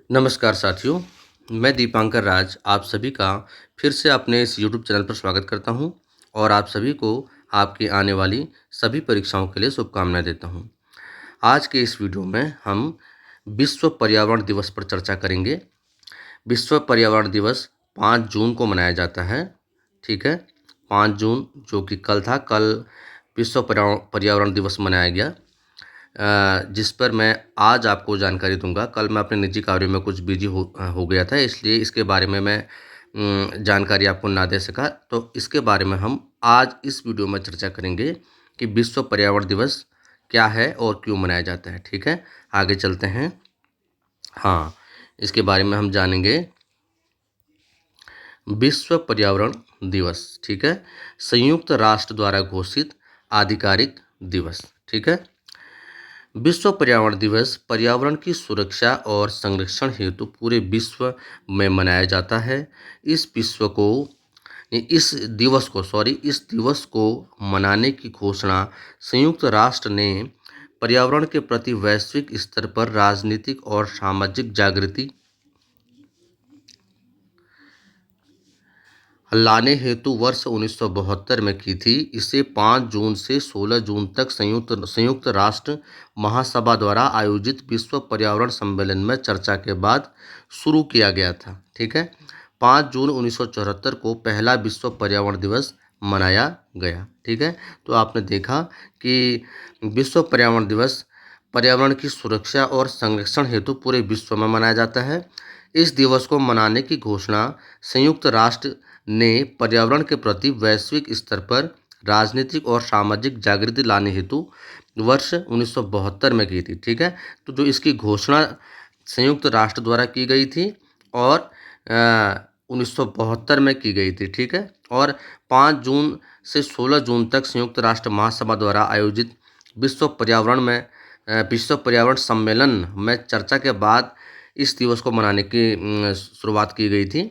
नमस्कार साथियों, मैं दीपांकर राज आप सभी का फिर से अपने इस यूट्यूब चैनल पर स्वागत करता हूं और आप सभी को आपकी आने वाली सभी परीक्षाओं के लिए शुभकामनाएं देता हूं। आज के इस वीडियो में हम विश्व पर्यावरण दिवस पर चर्चा करेंगे। विश्व पर्यावरण दिवस 5 जून को मनाया जाता है। ठीक है, 5 जून जो कि कल था, कल विश्व पर्यावरण दिवस मनाया गया। जिस पर मैं आज आपको जानकारी दूंगा। कल मैं अपने निजी कार्यों में कुछ बिजी हो गया था, इसलिए इसके बारे में मैं जानकारी आपको ना दे सका। तो इसके बारे में हम आज इस वीडियो में चर्चा करेंगे कि विश्व पर्यावरण दिवस क्या है और क्यों मनाया जाता है। ठीक है, आगे चलते हैं। हाँ, इसके बारे में हम जानेंगे। विश्व पर्यावरण दिवस, ठीक है, संयुक्त राष्ट्र द्वारा घोषित आधिकारिक दिवस। ठीक है, विश्व पर्यावरण दिवस पर्यावरण की सुरक्षा और संरक्षण हेतु पूरे विश्व में मनाया जाता है। इस दिवस को मनाने की घोषणा संयुक्त राष्ट्र ने पर्यावरण के प्रति वैश्विक स्तर पर राजनीतिक और सामाजिक जागृति लाने हेतु वर्ष 1972 में की थी। इसे 5 जून से 16 जून तक संयुक्त राष्ट्र महासभा द्वारा आयोजित विश्व पर्यावरण सम्मेलन में चर्चा के बाद शुरू किया गया था। ठीक है, 5 जून 1974 को पहला विश्व पर्यावरण दिवस मनाया गया। ठीक है, तो आपने देखा कि विश्व पर्यावरण दिवस पर्यावरण की सुरक्षा और संरक्षण हेतु पूरे विश्व में मनाया जाता है। इस दिवस को मनाने की घोषणा संयुक्त राष्ट्र ने पर्यावरण के प्रति वैश्विक स्तर पर राजनीतिक और सामाजिक जागृति लाने हेतु वर्ष 1972 में की थी। ठीक है, तो जो इसकी घोषणा संयुक्त राष्ट्र द्वारा की गई थी और 1972 में की गई थी। ठीक है, और 5 जून से 16 जून तक संयुक्त राष्ट्र महासभा द्वारा आयोजित विश्व पर्यावरण सम्मेलन में चर्चा के बाद इस दिवस को मनाने की शुरुआत की गई थी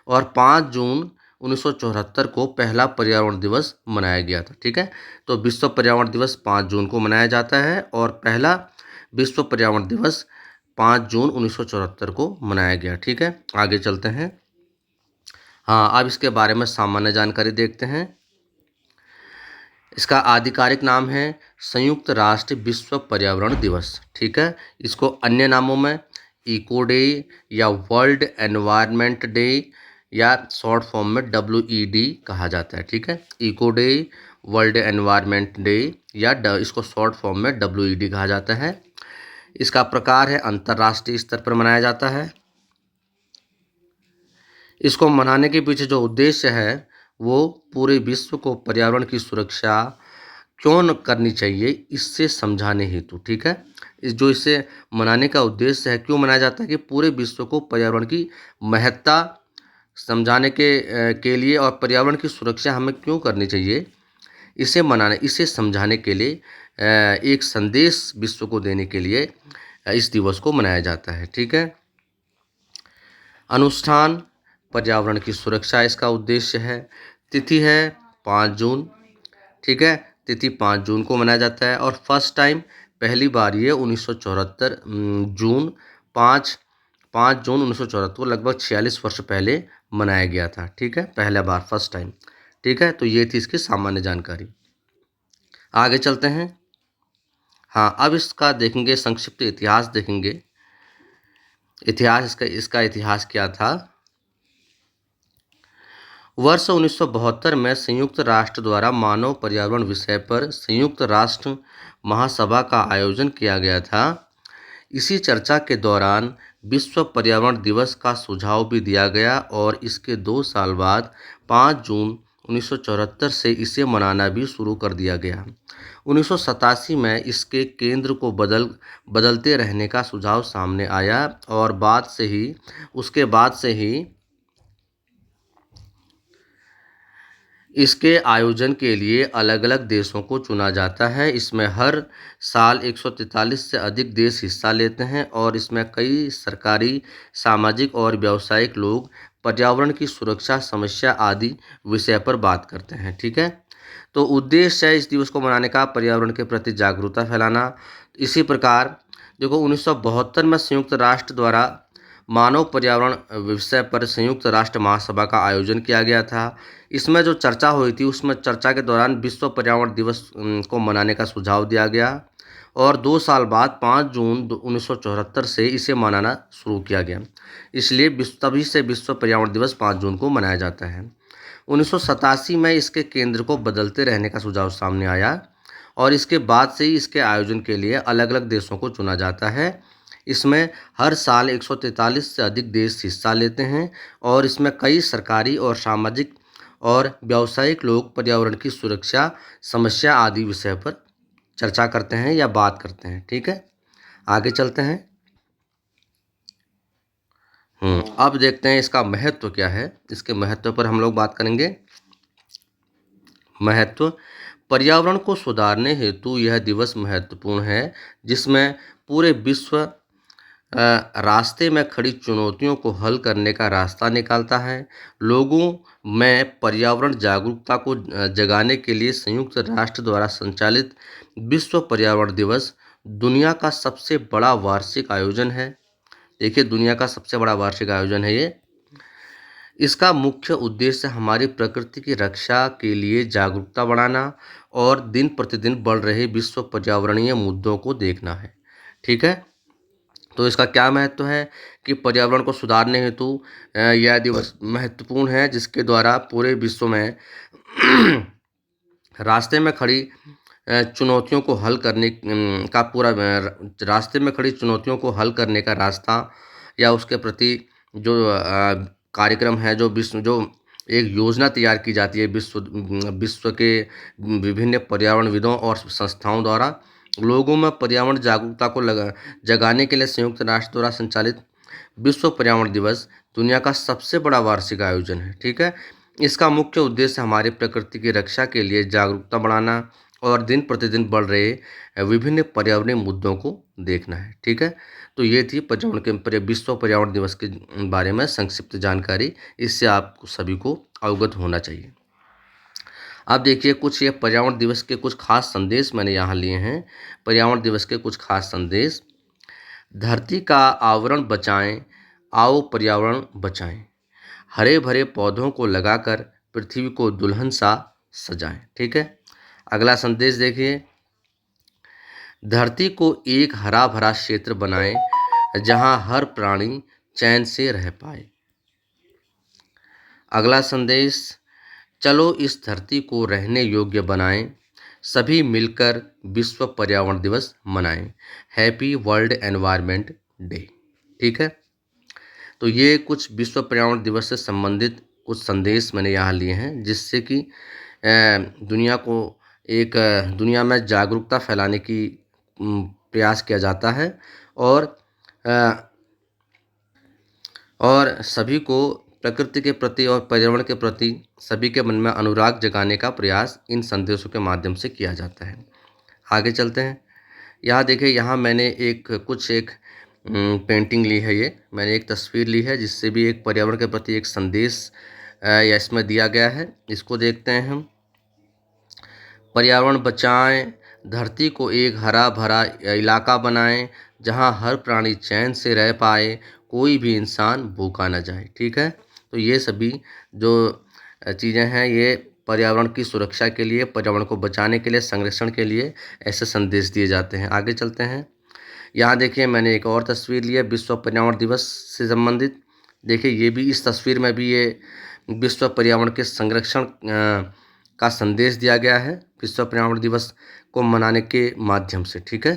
और 5 जून 1974 को पहला पर्यावरण दिवस मनाया गया था। ठीक है, तो विश्व पर्यावरण दिवस 5 जून को मनाया जाता है और पहला विश्व पर्यावरण दिवस 5 जून 1974 को मनाया गया। ठीक है, आगे चलते हैं। हाँ, अब इसके बारे में सामान्य जानकारी देखते हैं। इसका आधिकारिक नाम है संयुक्त राष्ट्र विश्व पर्यावरण दिवस। ठीक है, इसको अन्य नामों में इको डे या वर्ल्ड एनवायरनमेंट डे या शॉर्ट फॉर्म में WED कहा जाता है। ठीक है, eco day, world environment day या इसको शॉर्ट फॉर्म में WED कहा जाता है। इसका प्रकार है अंतर्राष्ट्रीय स्तर पर मनाया जाता है। इसको मनाने के पीछे जो उद्देश्य है वो पूरे विश्व को पर्यावरण की सुरक्षा क्यों न करनी चाहिए इससे समझाने हेतु। ठीक है, इसे मनाने का उद्देश्य है, क्यों मनाया जाता है कि पूरे विश्व को पर्यावरण की महत्ता समझाने के लिए और पर्यावरण की सुरक्षा हमें क्यों करनी चाहिए, इसे समझाने के लिए एक संदेश विश्व को देने के लिए इस दिवस को मनाया जाता है। ठीक है, अनुष्ठान पर्यावरण की सुरक्षा इसका उद्देश्य है। तिथि है 5 जून। ठीक है, तिथि 5 जून को मनाया जाता है और फर्स्ट टाइम पहली बार ये 1974 जून 5 जून 1974 को लगभग 46 वर्ष पहले मनाया गया था। ठीक है, पहला बार, फर्स्ट टाइम। ठीक है, तो ये थी इसकी सामान्य जानकारी। आगे चलते हैं। हाँ, अब इसका देखेंगे, संक्षिप्त इतिहास देखेंगे। इसका इतिहास क्या था। वर्ष 1972 में संयुक्त राष्ट्र द्वारा मानव पर्यावरण विषय पर संयुक्त राष्ट्र महासभा का आयोजन किया गया था। इसी चर्चा के दौरान विश्व पर्यावरण दिवस का सुझाव भी दिया गया और इसके 2 साल बाद 5 जून 1974 से इसे मनाना भी शुरू कर दिया गया। 1987 में इसके केंद्र को बदलते रहने का सुझाव सामने आया और उसके बाद से ही इसके आयोजन के लिए अलग अलग देशों को चुना जाता है। इसमें हर साल 143 से अधिक देश हिस्सा लेते हैं और इसमें कई सरकारी, सामाजिक और व्यावसायिक लोग पर्यावरण की सुरक्षा समस्या आदि विषय पर बात करते हैं। ठीक है, तो उद्देश्य है इस दिवस को मनाने का पर्यावरण के प्रति जागरूकता फैलाना। इसी प्रकार देखो, 1972 में संयुक्त राष्ट्र द्वारा मानव पर्यावरण विषय पर संयुक्त राष्ट्र महासभा का आयोजन किया गया था। इसमें जो चर्चा हुई थी उसमें चर्चा के दौरान विश्व पर्यावरण दिवस को मनाने का सुझाव दिया गया और 2 साल बाद 5 जून 1974 से इसे मनाना शुरू किया गया। इसलिए तभी से विश्व पर्यावरण दिवस 5 जून को मनाया जाता है। 1987 में इसके केंद्र को बदलते रहने का सुझाव सामने आया और इसके बाद से ही इसके आयोजन के लिए अलग अलग देशों को चुना जाता है। इसमें हर साल 143 से अधिक देश हिस्सा लेते हैं और इसमें कई सरकारी और सामाजिक और व्यावसायिक लोग पर्यावरण की सुरक्षा, समस्या आदि विषय पर चर्चा करते हैं या बात करते हैं। ठीक है, आगे चलते हैं। अब देखते हैं इसका महत्व क्या है। इसके महत्व पर हम लोग बात करेंगे। महत्व: पर्यावरण को सुधारने हेतु यह दिवस महत्वपूर्ण है, जिसमें पूरे विश्व रास्ते में खड़ी चुनौतियों को हल करने का रास्ता निकालता है। लोगों में पर्यावरण जागरूकता को जगाने के लिए संयुक्त राष्ट्र द्वारा संचालित विश्व पर्यावरण दिवस दुनिया का सबसे बड़ा वार्षिक आयोजन है। देखिए, दुनिया का सबसे बड़ा वार्षिक आयोजन है ये। इसका मुख्य उद्देश्य हमारी प्रकृति की रक्षा के लिए जागरूकता बढ़ाना और दिन प्रतिदिन बढ़ रहे विश्व पर्यावरणीय मुद्दों को देखना है। ठीक है, तो इसका क्या महत्व है कि पर्यावरण को सुधारने हेतु यह दिवस महत्वपूर्ण है, जिसके द्वारा पूरे विश्व में रास्ते में खड़ी चुनौतियों को हल करने का पूरा रास्ते में खड़ी चुनौतियों को हल करने का रास्ता या उसके प्रति जो कार्यक्रम है, जो एक योजना तैयार की जाती है विश्व के विभिन्न पर्यावरणविदों और संस्थाओं द्वारा लोगों में पर्यावरण जागरूकता को जगाने के लिए संयुक्त राष्ट्र द्वारा संचालित विश्व पर्यावरण दिवस दुनिया का सबसे बड़ा वार्षिक आयोजन है। ठीक है, इसका मुख्य उद्देश्य हमारी प्रकृति की रक्षा के लिए जागरूकता बढ़ाना और दिन प्रतिदिन बढ़ रहे विभिन्न पर्यावरणीय मुद्दों को देखना है। ठीक है, तो ये थी विश्व पर्यावरण दिवस के बारे में संक्षिप्त जानकारी। इससे आप सभी को अवगत होना चाहिए। अब देखिए, कुछ ये पर्यावरण दिवस के कुछ खास संदेश मैंने यहाँ लिए हैं। पर्यावरण दिवस के कुछ खास संदेश: धरती का आवरण बचाएं, आओ पर्यावरण बचाएं। हरे भरे पौधों को लगाकर पृथ्वी को दुल्हन सा सजाएं। ठीक है, अगला संदेश देखिए, धरती को एक हरा भरा क्षेत्र बनाएं जहां हर प्राणी चैन से रह पाए। अगला संदेश, चलो इस धरती को रहने योग्य बनाएं, सभी मिलकर विश्व पर्यावरण दिवस मनाएं। Happy world environment day. ठीक है, तो ये कुछ विश्व पर्यावरण दिवस से संबंधित कुछ संदेश मैंने यहाँ लिए हैं, जिससे कि दुनिया में जागरूकता फैलाने की प्रयास किया जाता है और सभी को प्रकृति के प्रति और पर्यावरण के प्रति सभी के मन में अनुराग जगाने का प्रयास इन संदेशों के माध्यम से किया जाता है। आगे चलते हैं। यहाँ देखिए, यहाँ मैंने एक पेंटिंग ली है। ये मैंने एक तस्वीर ली है, जिससे भी एक पर्यावरण के प्रति एक संदेश या इसमें दिया गया है। इसको देखते हैं हम। पर्यावरण बचाएं, धरती को एक हरा भरा इलाका बनाएं जहां हर प्राणी चैन से रह पाए, कोई भी इंसान भूखा न जाए। ठीक है, तो ये सभी जो चीज़ें हैं, ये पर्यावरण की सुरक्षा के लिए, पर्यावरण को बचाने के लिए, संरक्षण के लिए ऐसे संदेश दिए जाते हैं। आगे चलते हैं। यहाँ देखिए, मैंने एक और तस्वीर ली है विश्व पर्यावरण दिवस से संबंधित। देखिए, ये भी इस तस्वीर में भी ये विश्व पर्यावरण के संरक्षण का संदेश दिया गया है विश्व पर्यावरण दिवस को मनाने के माध्यम से। ठीक है,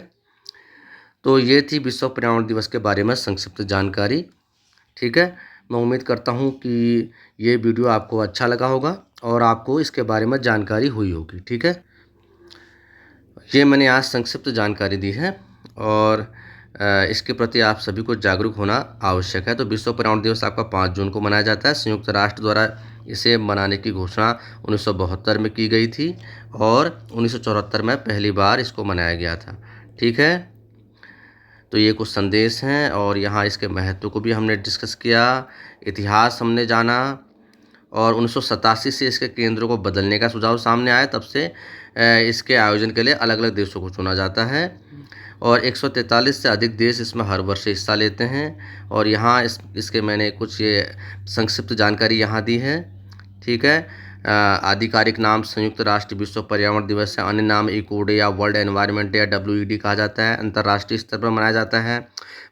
तो ये थी विश्व पर्यावरण दिवस के बारे में संक्षिप्त जानकारी। ठीक है, मैं उम्मीद करता हूँ कि ये वीडियो आपको अच्छा लगा होगा और आपको इसके बारे में जानकारी हुई होगी। ठीक है, ये मैंने आज संक्षिप्त जानकारी दी है और इसके प्रति आप सभी को जागरूक होना आवश्यक है। तो विश्व पर्यावरण दिवस आपका 5 जून को मनाया जाता है। संयुक्त राष्ट्र द्वारा इसे मनाने की घोषणा 1972 में की गई थी और 1974 में पहली बार इसको मनाया गया था। ठीक है, तो ये कुछ संदेश हैं और यहाँ इसके महत्व को भी हमने डिस्कस किया, इतिहास हमने जाना और 1987 से इसके केंद्रों को बदलने का सुझाव सामने आया, तब से इसके आयोजन के लिए अलग-अलग देशों को चुना जाता है और 143 से अधिक देश इसमें हर वर्ष हिस्सा लेते हैं। और यहाँ इसके मैंने कुछ ये संक्षिप्त जानकारी यहाँ दी है, ठीक है। आधिकारिक नाम संयुक्त राष्ट्र विश्व पर्यावरण दिवस है, अन्य नाम इको डे या वर्ल्ड एनवायरनमेंट डे या WED कहा जाता है। अंतर्राष्ट्रीय स्तर पर मनाया जाता है।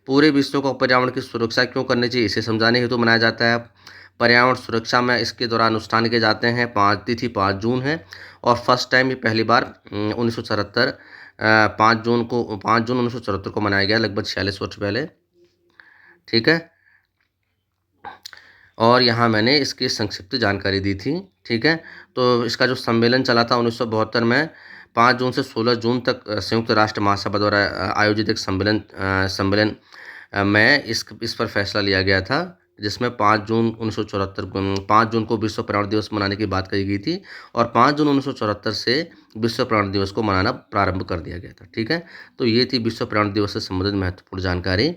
पूरे विश्व को पर्यावरण की सुरक्षा क्यों करनी चाहिए, इसे समझाने हेतु मनाया जाता है। पर्यावरण सुरक्षा में इसके द्वारा अनुष्ठान किए जाते हैं। 5 जून है और फर्स्ट टाइम ये पहली बार 1974 5 जून 1974 को मनाया गया, लगभग 46 वर्ष पहले, ठीक है। और यहाँ मैंने इसकी संक्षिप्त जानकारी दी थी, ठीक है। तो इसका जो सम्मेलन चला था 1972 में 5 जून से 16 जून तक संयुक्त राष्ट्र महासभा द्वारा आयोजित एक सम्मेलन में इस पर फैसला लिया गया था, जिसमें 5 जून को विश्व पर्यावरण दिवस मनाने की बात कही गई थी और 5 जून 1974 से विश्व पर्यावरण दिवस को मनाना प्रारंभ कर दिया गया था, ठीक है। तो ये थी विश्व पर्यावरण दिवस से संबंधित महत्वपूर्ण जानकारी,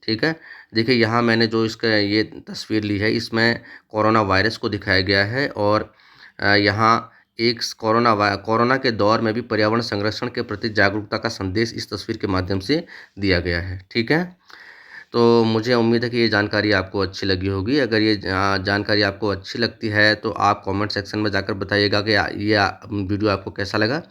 ठीक है। देखिए यहाँ मैंने जो इसका ये तस्वीर ली है, इसमें कोरोना वायरस को दिखाया गया है और यहाँ एक कोरोना के दौर में भी पर्यावरण संरक्षण के प्रति जागरूकता का संदेश इस तस्वीर के माध्यम से दिया गया है, ठीक है। तो मुझे उम्मीद है कि ये जानकारी आपको अच्छी लगी होगी। अगर ये जानकारी आपको अच्छी लगती है तो आप कमेंट सेक्शन में जाकर बताइएगा कि ये वीडियो आपको कैसा लगा।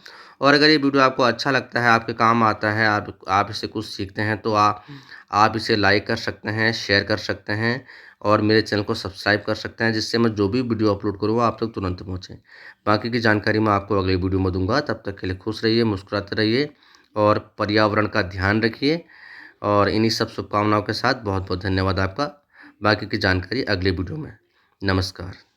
और अगर ये वीडियो आपको अच्छा लगता है, आपके काम आता है, आप इससे कुछ सीखते हैं, तो आप इसे लाइक कर सकते हैं, शेयर कर सकते हैं और मेरे चैनल को सब्सक्राइब कर सकते हैं, जिससे मैं जो भी वीडियो अपलोड करूँ आप तक तुरंत पहुँचे। बाकी की जानकारी मैं आपको अगली वीडियो में दूँगा। तब तक के लिए खुश रहिए, मुस्कुराते रहिए और पर्यावरण का ध्यान रखिए। और इन्हीं सब शुभकामनाओं के साथ बहुत बहुत धन्यवाद आपका। बाकी की जानकारी अगले वीडियो में। नमस्कार।